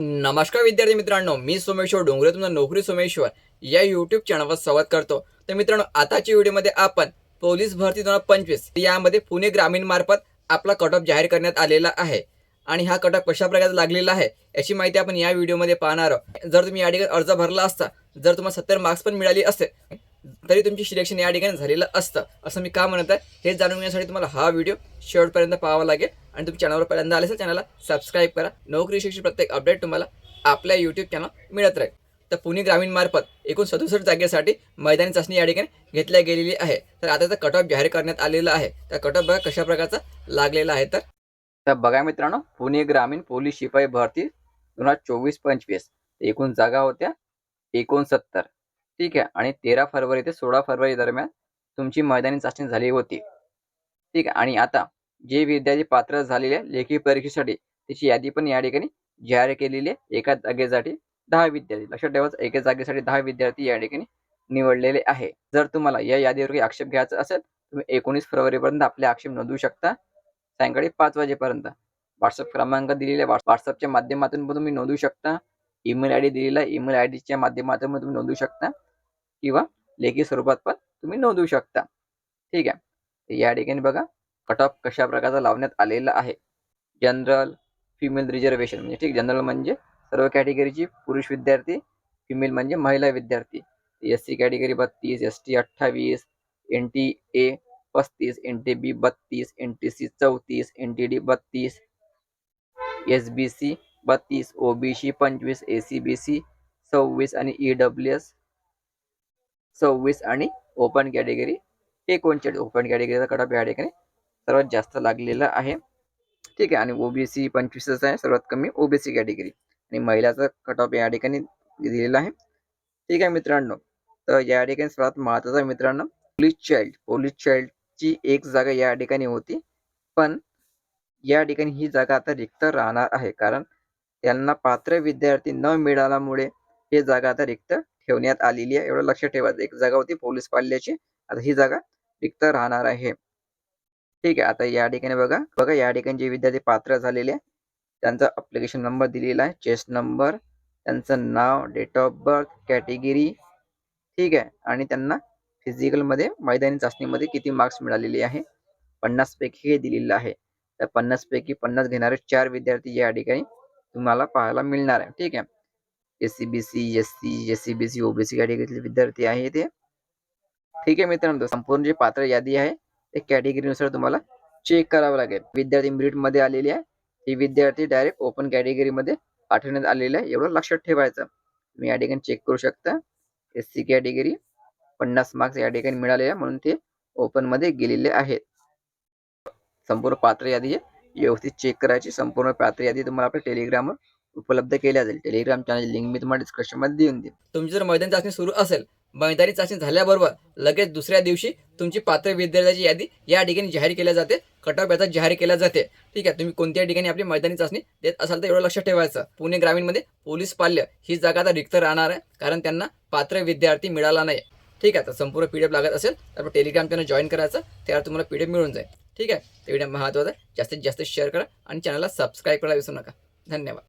नमस्कार विद्यार्थी मित्रांनो, मी सोमेश्वर डोंगरे तुमचा नोकरी सोमेश्वर या यूट्यूब चॅनलवर स्वागत करतो। तर मित्रांनो, आताच्या व्हिडिओमध्ये आपण पोलीस भरती 2025 यामध्ये पुणे ग्रामीण मार्फत आपला कट ऑफ जाहीर करण्यात आलेला आहे आणि हा कट ऑफ कशा प्रकारे लागलेला आहे याची माहिती आपण या व्हिडिओमध्ये पाहणार आहोत। जर तुम्ही या ठिकाणी अर्ज भरला असता, जर तुम्हाला 70 मार्क्स पण मिळाले असते तरी तुमची सिलेक्शन या ठिकाणी झालेलं असतं असं मी का म्हणत आहे हे जाणून घेण्यासाठी तुम्हाला हा व्हिडिओ शेवटपर्यंत पाहावा लागेल आणि तुम्ही चॅनलवर पहिल्यांदा आले असेल चॅनलला सबस्क्राईब करा। नोकरी विषयी प्रत्येक अपडेट तुम्हाला आपल्या यूट्यूब चॅनल मिळत राहील। तर पुणे ग्रामीण मार्फत एकूण 67 जागेसाठी मैदानी चाचणी या ठिकाणी घेतल्या गेलेली आहे। तर आता त्याचा कट ऑफ जाहीर करण्यात आलेला आहे। त्या कट ऑफ बघा कशा प्रकारचा लागलेला आहे। तर बघा मित्रांनो, पुणे ग्रामीण पोलीस शिपाई भरती 2024-25 एकूण जागा होत्या 69। ठीक आहे, आणि 13 फरवरी ते 16 फरवरी दरम्यान तुमची मैदानी चाचणी झाली होती। ठीक आहे, आणि आता जे विद्यार्थी पात्र झालेले लेखी परीक्षेसाठी त्याची यादी पण या ठिकाणी जाहीर केलेली आहे। एका जागेसाठी 10 विद्यार्थी, लक्षात ठेवायचं, एका जागेसाठी 10 विद्यार्थी या ठिकाणी निवडलेले आहे। जर तुम्हाला या यादीवर काही आक्षेप घ्यायचा असेल तुम्ही 19 फरवरीपर्यंत आपले आक्षेप नोंदवू शकता। सायंकाळी 5 वाजेपर्यंत व्हॉट्सअप क्रमांक दिलेला आहे, व्हॉट्सअपच्या माध्यमातून पण तुम्ही नोंदवू शकता। ईमेल आयडी दिलेला आहे, ईमेल आयडीच्या माध्यमातून तुम्ही नोंदवू शकता किंवा लेखी स्वरूपात पण तुम्ही नोंदवू शकता। ठीक आहे, या ठिकाणी बघा कट ऑफ कशा प्रकारचा लावण्यात आलेला आहे। जनरल, फिमेल रिझर्वेशन म्हणजे ठीक, जनरल म्हणजे सर्व कॅटेगरीची पुरुष विद्यार्थी, फिमेल म्हणजे महिला विद्यार्थी। SC category 32, ST 28, NTA 35, NTB 32, NTC 34, NTD 32, SBC 32, OBC 25, ACBC 26 आणि EWS 26 आणि ओपन कॅटेगरी 39। ओपन कॅटेगरीचा कट ऑफ या ठिकाणी सर्वात जास्त लागलेला आहे। ठीक आहे, आणि ओबीसी 25 आहे, सर्वात कमी ओबीसी कॅटेगरी, आणि महिलाचा कट ऑफ या ठिकाणी दिलेला आहे। ठीक आहे मित्रांनो, तर या ठिकाणी सर्वात महत्त्वाचा मित्रांनो पोलीस चाइल्डची एक जागा या ठिकाणी होती, पण या ठिकाणी ही जागा आता रिक्त राहणार आहे, कारण त्यांना पात्र विद्यार्थी न मिळाल्यामुळे ही जागा आता रिक्त ठेवण्यात आलेली आहे। एवढं लक्षात ठेवायचं, एक जागा होती पोलीस पाल्याची, आता ही जागा रिक्त राहणार आहे। ठीक आहे, आता या ठिकाणी बघा या ठिकाणी जे विद्यार्थी पात्र झालेले त्यांचा ॲप्लिकेशन नंबर दिलेला आहे, चेस्ट नंबर, त्यांचं नाव, डेट ऑफ बर्थ, कॅटेगरी। ठीक आहे, आणि त्यांना फिजिकलमध्ये मैदानी चाचणीमध्ये किती मार्क्स मिळालेले आहे, 50 पैकी हे दिलेलं आहे। तर 50 पैकी 50 घेणारे 4 विद्यार्थी या ठिकाणी तुम्हाला पाहायला मिळणार आहे। ठीक आहे, SCBC, SC, SCBC, OBC कॅटेगरीतले विद्यार्थी आहे ते। ठीक आहे मित्रांनो, संपूर्ण जी पात्र यादी आहे ते कॅटेगरीनुसार तुम्हाला चेक करावं लागेल। विद्यार्थी मेरिट मध्ये आलेली आहे, ही विद्यार्थी डायरेक्ट ओपन कॅटेगरीमध्ये पाठवण्यात आलेले आहे, एवढं लक्षात ठेवायचं। तुम्ही या ठिकाणी चेक करू शकता, SC कॅटेगरी 50 मार्क्स या ठिकाणी मिळाले आहे म्हणून ते ओपन मध्ये गेलेले आहेत। संपूर्ण पात्र यादी व्यवस्थित चेक करायची। संपूर्ण पात्र यादी तुम्हाला आपल्या टेलिग्रामवर उपलब्ध केल्या जाईल। टेलिग्राम चॅनल लिंक मी तुम्हाला डिस्क्रिप्शन मध्ये देऊन देईन। तुमची जर मैदानी चाचणी सुरू असेल, मैदानी चाचणी झाल्याबरोबर लगेच दुसऱ्या दिवशी तुमची पात्र विद्यार्थ्याची यादी या ठिकाणी जाहीर केल्या जाते, कट ऑफ याचा जाहीर केला जाते। ठीक आहे, तुम्ही कोणत्या ठिकाणी आपली मैदानी चाचणी देत असाल तर एवढं लक्षात ठेवायचं, पुणे ग्रामीणमध्ये पोलीस पाल्य ही जागा आता रिक्त राहणार आहे, कारण त्यांना पात्र विद्यार्थी मिळाला नाही। ठीक आहे, तर संपूर्ण PDF लागत असेल तर टेलिग्राम चॅनल जॉईन करायचं, त्यावर तुम्हाला PDF मिळून जाईल। ठीक आहे, ते व्हिडिओ महत्त्वाचा आहे, जास्तीत जास्त शेअर करा आणि चॅनलला सबस्क्राईब करायला विसरू नका। धन्यवाद।